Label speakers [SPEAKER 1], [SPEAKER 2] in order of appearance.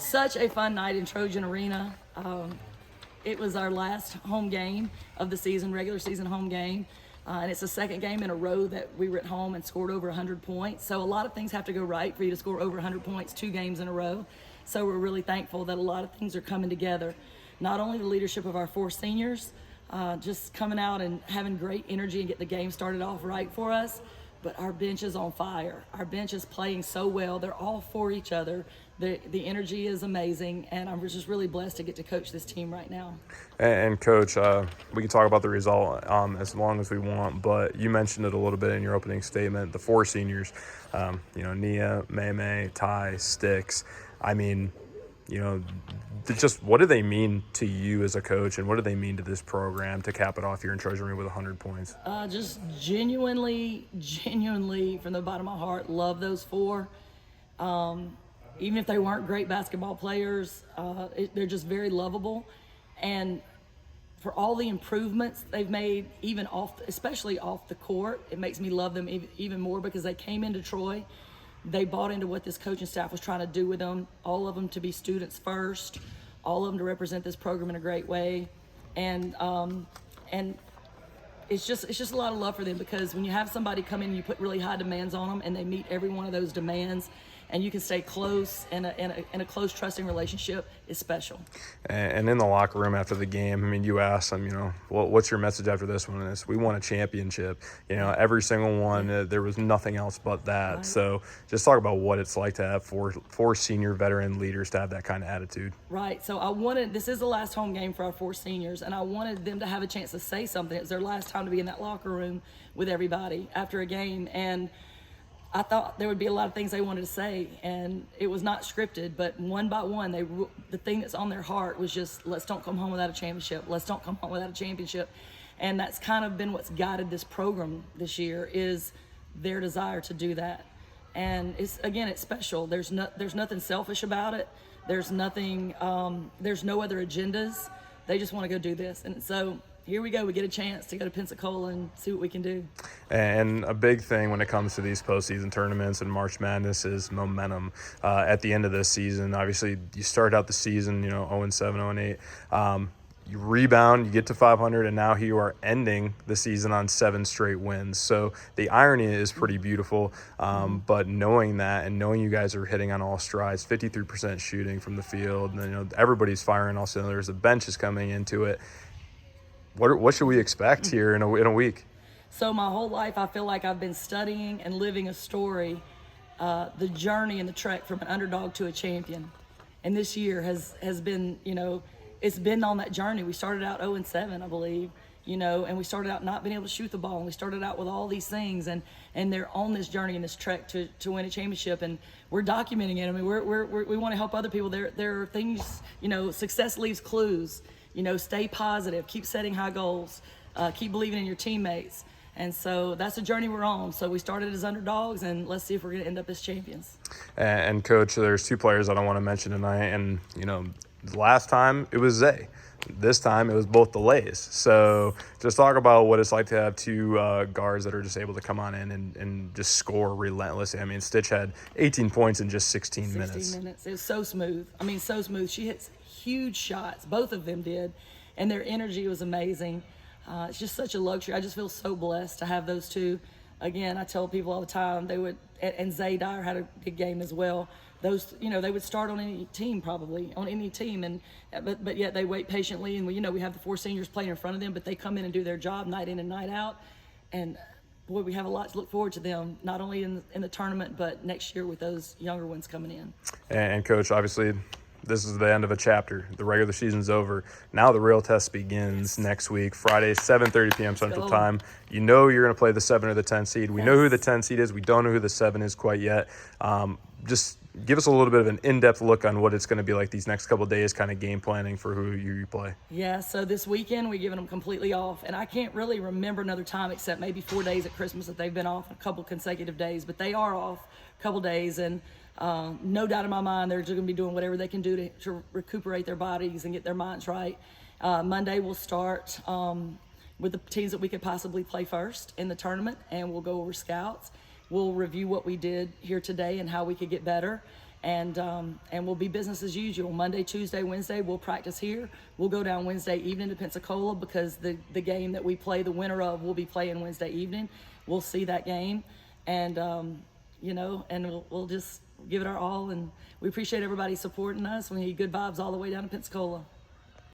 [SPEAKER 1] such a fun night in Trojan Arena. It was our last home game of the season, regular season home game. And it's the second game in a row that we were at home and scored over 100 points. So a lot of things have to go right for you to score over 100 points 2 games in a row. So we're really thankful that a lot of things are coming together. Not only the leadership of our 4 seniors, just coming out and having great energy and get the game started off right for us, but our bench is on fire. Our bench is playing so well. They're all for each other. The energy is amazing, and I'm just really blessed to get to coach this team right now.
[SPEAKER 2] And Coach, we can talk about the result as long as we want, but you mentioned it a little bit in your opening statement. The 4 seniors, Nia, May, Ty, Sticks. I mean, just what do they mean to you as a coach, and what do they mean to this program to cap it off here in Trojan Arena with 100 points?
[SPEAKER 1] Just genuinely, from the bottom of my heart, love those 4. Even if they weren't great basketball players, they're just very lovable. And for all the improvements they've made, especially off the court, it makes me love them even more because they came into Troy. They bought into what this coaching staff was trying to do with them, all of them to be students first, all of them to represent this program in a great way. And it's just a lot of love for them, because when you have somebody come in and you put really high demands on them and they meet every one of those demands, and you can stay close in a close, trusting relationship, is special.
[SPEAKER 2] And in the locker room after the game, I mean, you asked them, what's your message after this one? And it's, we won a championship. Every single one, there was nothing else but that.
[SPEAKER 1] Right.
[SPEAKER 2] So just talk about what it's like to have four senior veteran leaders to have that kind of attitude.
[SPEAKER 1] Right. So this is the last home game for our 4 seniors, and I wanted them to have a chance to say something. It was their last time to be in that locker room with everybody after a game, and I thought there would be a lot of things they wanted to say, and it was not scripted, but one by one, the thing that's on their heart was just, let's don't come home without a championship. Let's don't come home without a championship. And that's kind of been what's guided this program this year, is their desire to do that. And it's special. There's nothing selfish about it. There's nothing, there's no other agendas. They just want to go do this. And so here we go. We get a chance to go to Pensacola and see what we can do.
[SPEAKER 2] And a big thing when it comes to these postseason tournaments and March Madness is momentum. At the end of this season, obviously, you start out the season, 0-7, 0-8. You rebound, you get to 500, and now here you are ending the season on 7 straight wins. So the irony is pretty beautiful. But knowing that, and knowing you guys are hitting on all strides, 53% shooting from the field, and everybody's firing all cylinders. The bench is coming into it. What should we expect here in a week?
[SPEAKER 1] So my whole life, I feel like I've been studying and living a story, the journey and the trek from an underdog to a champion. And this year has been, it's been on that journey. We started out 0-7, I believe, and we started out not being able to shoot the ball. And we started out with all these things, and they're on this journey and this trek to win a championship. And we're documenting it. I mean, we want to help other people. There are things, success leaves clues. Stay positive, keep setting high goals, keep believing in your teammates. And so that's the journey we're on. So we started as underdogs, and let's see if we're going to end up as champions.
[SPEAKER 2] And Coach, there's 2 players I don't want to mention tonight. And, last time it was Zay. This time it was both the Lays. So just talk about what it's like to have 2 guards that are just able to come on in and just score relentlessly. I mean, Stitch had 18 points in just 16 minutes.
[SPEAKER 1] 16 minutes. It was so smooth. So smooth. She hits huge shots. Both of them did. And their energy was amazing. It's just such a luxury. I just feel so blessed to have those 2. Again, I tell people all the time, and Zay Dyer had a big game as well. Those, they would start on any team, but yet they wait patiently, and we have the 4 seniors playing in front of them, but they come in and do their job night in and night out, and boy, we have a lot to look forward to them, not only in the tournament, but next year with those younger ones coming in.
[SPEAKER 2] And Coach, obviously, this is the end of a chapter. The regular season's over. Now the real test begins next week, Friday, 7:30 p.m. Central Time. You're going to play the 7 or the 10 seed. We know who the 10 seed is. We don't know who the 7 is quite yet. Just give us a little bit of an in-depth look on what it's going to be like these next couple of days, kind of game planning for who you play.
[SPEAKER 1] Yeah, so this weekend we're giving them completely off. And I can't really remember another time except maybe 4 days at Christmas that they've been off, a couple consecutive days. But they are off a couple days, and no doubt in my mind they're just going to be doing whatever they can do to recuperate their bodies and get their minds right. Monday we'll start with the teams that we could possibly play first in the tournament, and we'll go over scouts. We'll review what we did here today and how we could get better. and we'll be business as usual. Monday, Tuesday, Wednesday, we'll practice here. We'll go down Wednesday evening to Pensacola because the game that we play, the winner of, will be playing Wednesday evening. We'll see that game, and and we'll just give it our all. And we appreciate everybody supporting us. We need good vibes all the way down to Pensacola.